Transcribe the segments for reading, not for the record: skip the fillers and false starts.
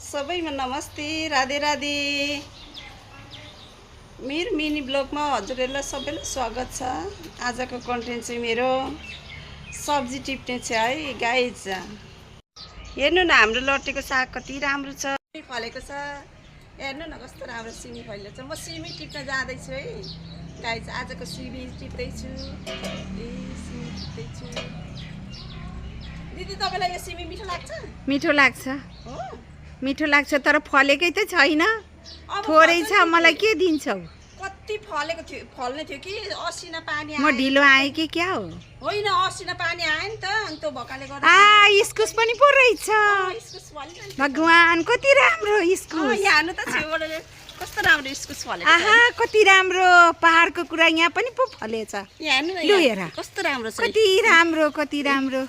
सबैमा नमस्ते, राधे राधे। मेरो मिनी ब्लगमा हजुरहरूलाई सबैलाई स्वागत छ। आजको कन्टेन्ट चाहिँ मेरो सब्जी टिप्ने छ है गाइज। हेर्नु न हाम्रो लट्टेको साग कति राम्रो छ, फलेको छ। हेर्नु न कस्तो राम्रो सिमी फलेको छ। म सिमी टिप्न जाँदैछु है गाइज। आजको सिमी टिप्दैछु। सिमी टिप्दैछु। दिदी तपाईँलाई यो सिमी मिठो लाग्छ? मिठो लाग्छ, हो मिठो लाग्छ, तर फलेकै त छैन, थोरै छ। मलाई के दिन्छौ? कति फलेको थियो, फल्ने थियो कि असिना पानी म ढिलो आएँ कि क्या हो? होइन, असिना पानी आयो नि त, अनि त्यो भकाले गर्दा इस्कुस पनि पो रहेछ। इस्कुस फल्यो नि। भगवान, कति राम्रो इस्कुस। यहाँ हेर्नु त छेउबाट कस्तो राम्रो इस्कुस फलेको छ। आहा, कति राम्रो। पहाडको कुरा यहाँ पनि पो फलेछ। यहाँ हेर्नु न, लु हेर कस्तो राम्रो छ। कति राम्रो, कति राम्रो।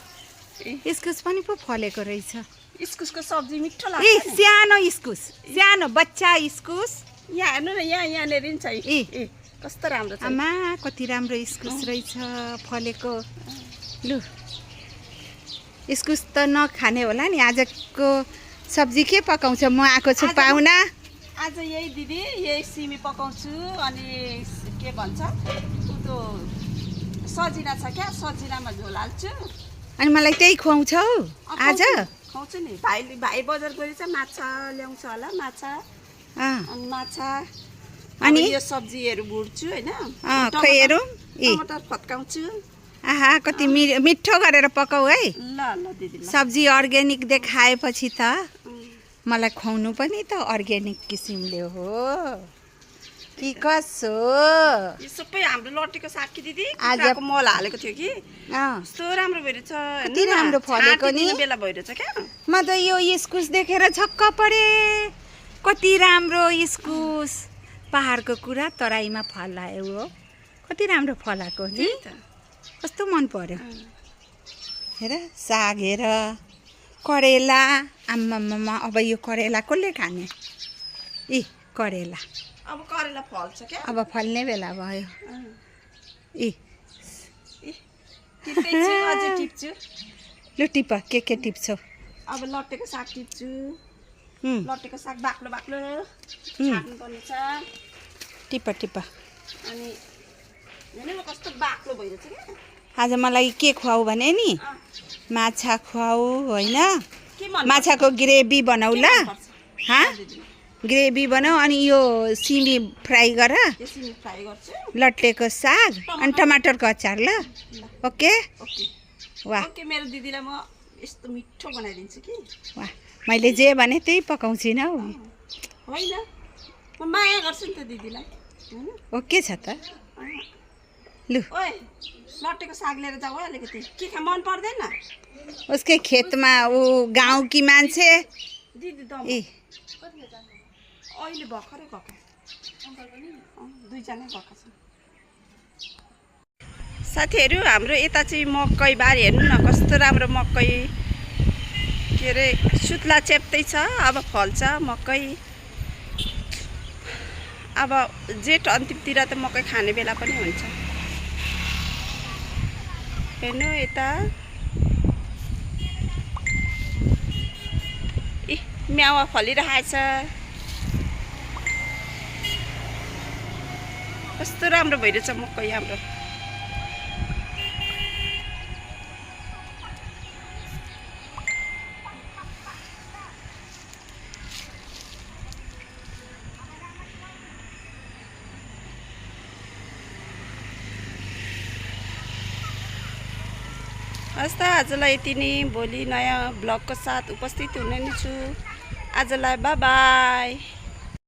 इस्कुस पनि पो फलेको रहेछ। इस्कुसको सब्जी मिठो ए लाग्छ। सानो इस्कुस, सानो बच्चा इस्कुस। यहाँ हेर्नु न, यहाँनिर नि छ। ए कस्तो राम्रो छ। आमा, कति राम्रो इस्कुस रहेछ फलेको। लु, इस्कुस त नखाने होला नि। आजको सब्जी के पकाउँछ? म आएको छु पाहुना। आज यही दिदी, यही सिमी पकाउँछु। अनि के भन्छ त्यो सजिना छ क्या, सजिनामा झोल हाल्छु। अनि मलाई त्यही खुवाउँछौ आज? खुवाउँछु नि। भाइ बजार गएर चाहिँ माछा ल्याउँछ होला, माछा अनि माछा अनि यो सब्जीहरू भुट्छु होइन। खै हेरौँ। टमाटर फत्काउँछु। आहा, कति मिठो गरेर पकाऊ है। ल ल दिदी। सब्जी अर्ग्यानिक देखाएपछि त मलाई खुवाउनु पनि त अर्ग्यानिक किसिमले हो कि कसो? यो सबै हाम्रो लट्टेको साग कि दिदी, आज मल हालेको थियो कि कस्तो राम्रो भइरहेछ। कति राम्रो फलेको नि। बेला भइरहेछ क्या। म त यो इस्कुस देखेर छक्क परे। कति राम्रो इस्कुस। पहाडको कुरा तराईमा फलायो हो। कति राम्रो फलाएको नि। कस्तो मन पर्यो। हेर साग, हेर करेला। आम्मामा, अब यो करेला कसले खाने? करेला अब करेला फल्छ क्या। अब फल्ने बेला भयो। टिप्दैछु, अझै टिप्छु। लु टिप, के टिप्छौ? अब लट्टेको साग टिप्छु। लट्टेको साग बाक्लो बाक्लो छाड्नु पर्ने छ। Tip tip. अनि हेर्नु कस्तो बाक्लो भइरहेछ क्या। आज मलाई के खुवाऊ भने नि, माछा खुवाऊ होइन। के मन? माछाको ग्रेभी बनाऊ ल। ग्रेभी बनाऊ। अनि यो सिमी फ्राई गर। सिमी फ्राई गर्छु। लट्टेको साग अनि टमाटरको अचार ल। ओके वाह। ओके, मेरो दिदीलाई म यस्तो मिठो बनाइदिन्छु कि। वाह, मैले जे भने त्यही पकाउँछु न हौ। होइन, म माया गर्छु नि त दिदीलाई। ओके छ त। लु, ओए लट्टेको साग लिएर जाऊ है अलिकति। के खा मन पर्दैन? उसकै खेतमा ऊ गाउँ कि मान्छे। दिदी दम अहिले भर्खरै गएको। दुईजना गएका छन् साथीहरू। हाम्रो यता चाहिँ मकै बारी हेर्नु न, कस्तो राम्रो मकै। के अरे सुत्ला चेप्दैछ। अब फल्छ मकै। अब जेठ अन्तिमतिर त मकै खाने बेला पनि हुन्छ। हेर्नु यता, म्यावा फलिरहेछ। कस्तो राम्रो भइरहेछ मकै हाम्रो। हस् त, आजलाई यति नै। भोलि नयाँ ब्लगको साथ उपस्थित हुने नै छु। आजलाई बाई बाई।